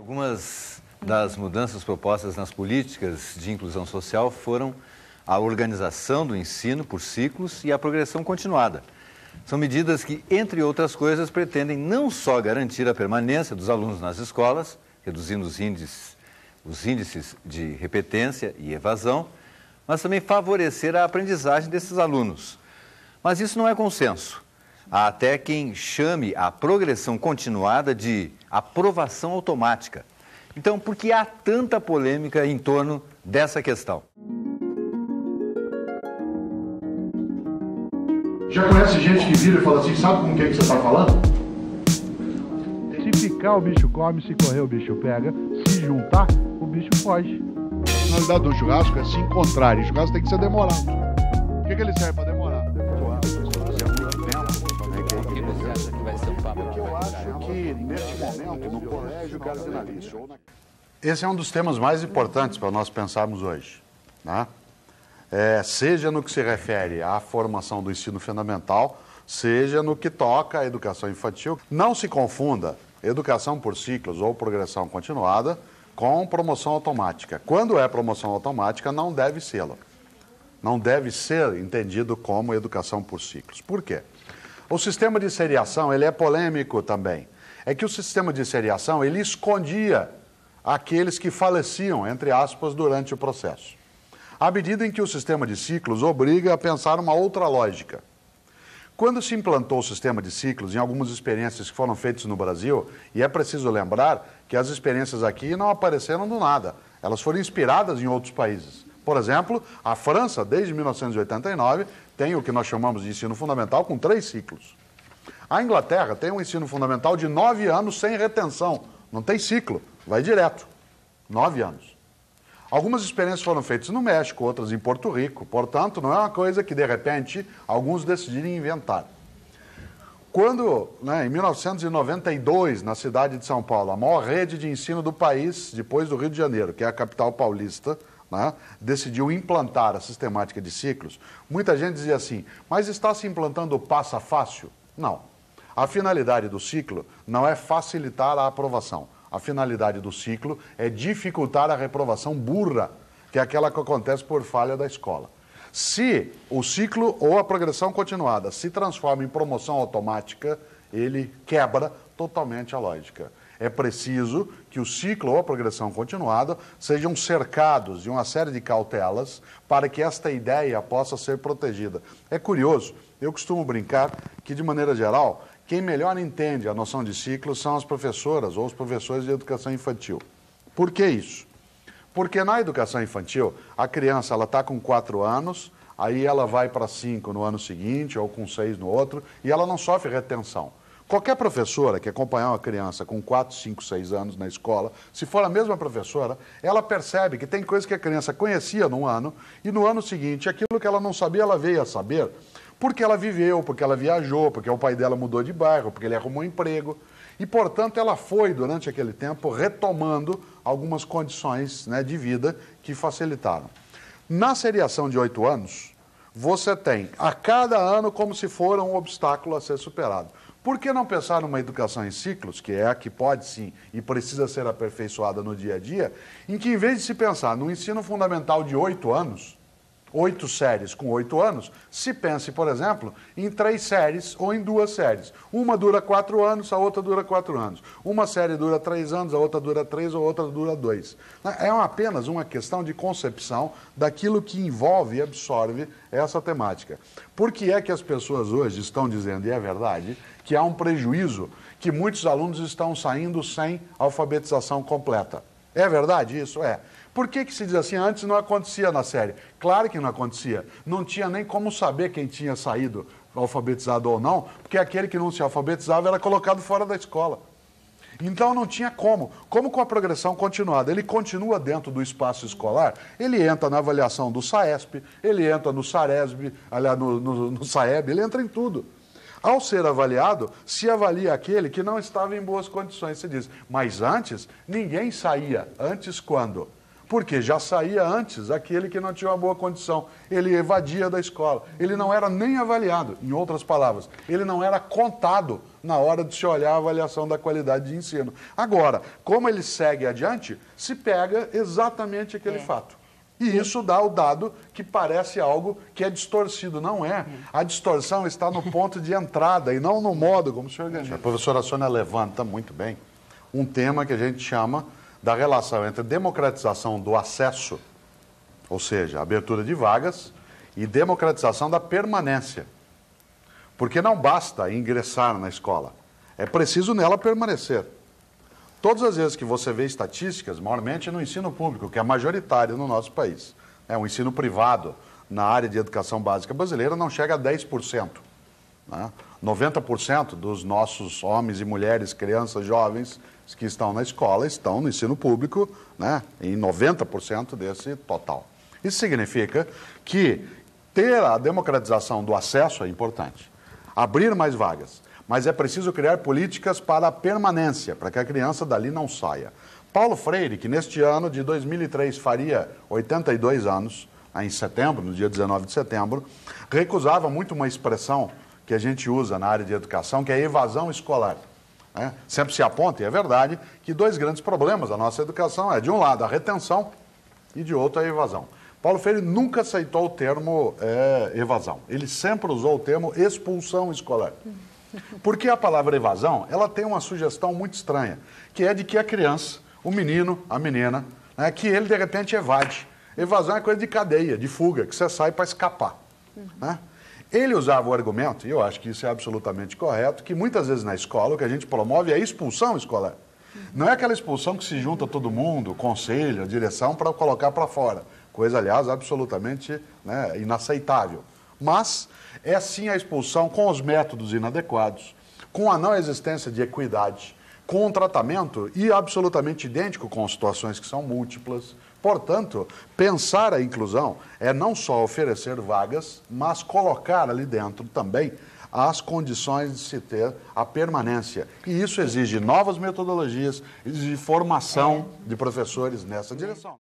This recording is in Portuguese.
Algumas das mudanças propostas nas políticas de inclusão social foram a organização do ensino por ciclos e a progressão continuada. São medidas que, entre outras coisas, pretendem não só garantir a permanência dos alunos nas escolas, reduzindo os índices de repetência e evasão, mas também favorecer a aprendizagem desses alunos. Mas isso não é consenso. Há até quem chame a progressão continuada de aprovação automática. Então, por que há tanta polêmica em torno dessa questão? Já conhece gente que vira e fala assim, sabe com quem que você está falando? Se ficar, o bicho come, se correr, o bicho pega. Se juntar, o bicho foge. A finalidade do churrasco é se encontrar, e o churrasco tem que ser demorado. O que ele serve para demorar? Eu acho que, neste momento, no colégio cardinalista... Esse é um dos temas mais importantes para nós pensarmos hoje, né? Seja no que se refere à formação do ensino fundamental, seja no que toca à educação infantil. Não se confunda educação por ciclos ou progressão continuada com promoção automática. Quando é promoção automática, não deve sê-la. Não deve ser entendido como educação por ciclos. Por quê? O sistema de seriação, ele é polêmico também. É que o sistema de seriação, ele escondia aqueles que faleciam, entre aspas, durante o processo. À medida em que o sistema de ciclos obriga a pensar uma outra lógica. Quando se implantou o sistema de ciclos, em algumas experiências que foram feitas no Brasil, e é preciso lembrar que as experiências aqui não apareceram do nada, elas foram inspiradas em outros países. Por exemplo, a França, desde 1989, tem o que nós chamamos de ensino fundamental com 3 ciclos. A Inglaterra tem um ensino fundamental de 9 anos sem retenção, não tem ciclo, vai direto, 9 anos. Algumas experiências foram feitas no México, outras em Porto Rico, portanto, não é uma coisa que, de repente, alguns decidirem inventar. Quando, em 1992, na cidade de São Paulo, a maior rede de ensino do país, depois do Rio de Janeiro, que é a capital paulista, decidiu implantar a sistemática de ciclos, muita gente dizia assim, mas está se implantando o passa fácil? Não. A finalidade do ciclo não é facilitar a aprovação. A finalidade do ciclo é dificultar a reprovação burra, que é aquela que acontece por falha da escola. Se o ciclo ou a progressão continuada se transforma em promoção automática, ele quebra totalmente a lógica. É preciso que o ciclo ou a progressão continuada sejam cercados de uma série de cautelas para que esta ideia possa ser protegida. É curioso, eu costumo brincar que, de maneira geral, quem melhor entende a noção de ciclo são as professoras ou os professores de educação infantil. Por que isso? Porque na educação infantil, a criança está com 4 anos, aí ela vai para 5 no ano seguinte, ou com 6 no outro, e ela não sofre retenção. Qualquer professora que acompanhar uma criança com 4, 5, 6 anos na escola, se for a mesma professora, ela percebe que tem coisas que a criança conhecia num ano, e no ano seguinte, aquilo que ela não sabia, ela veio a saber, porque ela viveu, porque ela viajou, porque o pai dela mudou de bairro, porque ele arrumou um emprego. E, portanto, ela foi, durante aquele tempo, retomando algumas condições de vida que facilitaram. Na seriação de 8 anos, você tem, a cada ano, como se for um obstáculo a ser superado. Por que não pensar numa educação em ciclos, que é a que pode sim e precisa ser aperfeiçoada no dia a dia, em que, em vez de se pensar no ensino fundamental de 8 anos, 8 séries com 8 anos, se pense, por exemplo, em 3 séries ou em 2 séries. Uma dura 4 anos, a outra dura 4 anos. Uma série dura 3 anos, a outra dura 3, a outra dura 2. É apenas uma questão de concepção daquilo que envolve e absorve essa temática. Por que é que as pessoas hoje estão dizendo, e é verdade, que há um prejuízo, que muitos alunos estão saindo sem alfabetização completa? É verdade isso? É. Por que se diz assim, antes não acontecia na série? Claro que não acontecia. Não tinha nem como saber quem tinha saído alfabetizado ou não, porque aquele que não se alfabetizava era colocado fora da escola. Então não tinha como. Como com a progressão continuada, ele continua dentro do espaço escolar, ele entra na avaliação do SAESP, ele entra no SARESB, aliás, no SAEB, ele entra em tudo. Ao ser avaliado, se avalia aquele que não estava em boas condições. Se diz, mas antes, ninguém saía. Antes quando? Porque já saía antes aquele que não tinha uma boa condição. Ele evadia da escola. Ele não era nem avaliado, em outras palavras. Ele não era contado na hora de se olhar a avaliação da qualidade de ensino. Agora, como ele segue adiante, se pega exatamente aquele fato. E isso dá o dado que parece algo que é distorcido. Não é. A distorção está no ponto de entrada e não no modo como se organiza. A professora Sônia levanta muito bem um tema que a gente chama da relação entre democratização do acesso, ou seja, abertura de vagas, e democratização da permanência. Porque não basta ingressar na escola, é preciso nela permanecer. Todas as vezes que você vê estatísticas, maiormente no ensino público, que é majoritário no nosso país, o ensino privado na área de educação básica brasileira não chega a 10%. 90% dos nossos homens e mulheres, crianças, jovens que estão na escola estão no ensino público, em 90% desse total. Isso significa que ter a democratização do acesso é importante, abrir mais vagas, mas é preciso criar políticas para a permanência, para que a criança dali não saia. Paulo Freire, que neste ano de 2003 faria 82 anos, em setembro, no dia 19 de setembro, recusava muito uma expressão que a gente usa na área de educação, que é evasão escolar. Sempre se aponta, e é verdade, que dois grandes problemas da nossa educação é, de um lado, a retenção e de outro, a evasão. Paulo Freire nunca aceitou o termo evasão. Ele sempre usou o termo expulsão escolar. Porque a palavra evasão, ela tem uma sugestão muito estranha, que é de que a criança, o menino, a menina, que ele de repente evade. Evasão é coisa de cadeia, de fuga, que você sai para escapar. Ele usava o argumento, e eu acho que isso é absolutamente correto, que muitas vezes na escola o que a gente promove é a expulsão escolar. Não é aquela expulsão que se junta todo mundo, o conselho, a direção, para colocar para fora. Coisa, aliás, absolutamente inaceitável. Mas é sim a expulsão com os métodos inadequados, com a não existência de equidade, com um tratamento absolutamente idêntico com situações que são múltiplas. Portanto, pensar a inclusão é não só oferecer vagas, mas colocar ali dentro também as condições de se ter a permanência. E isso exige novas metodologias, exige formação de professores nessa direção.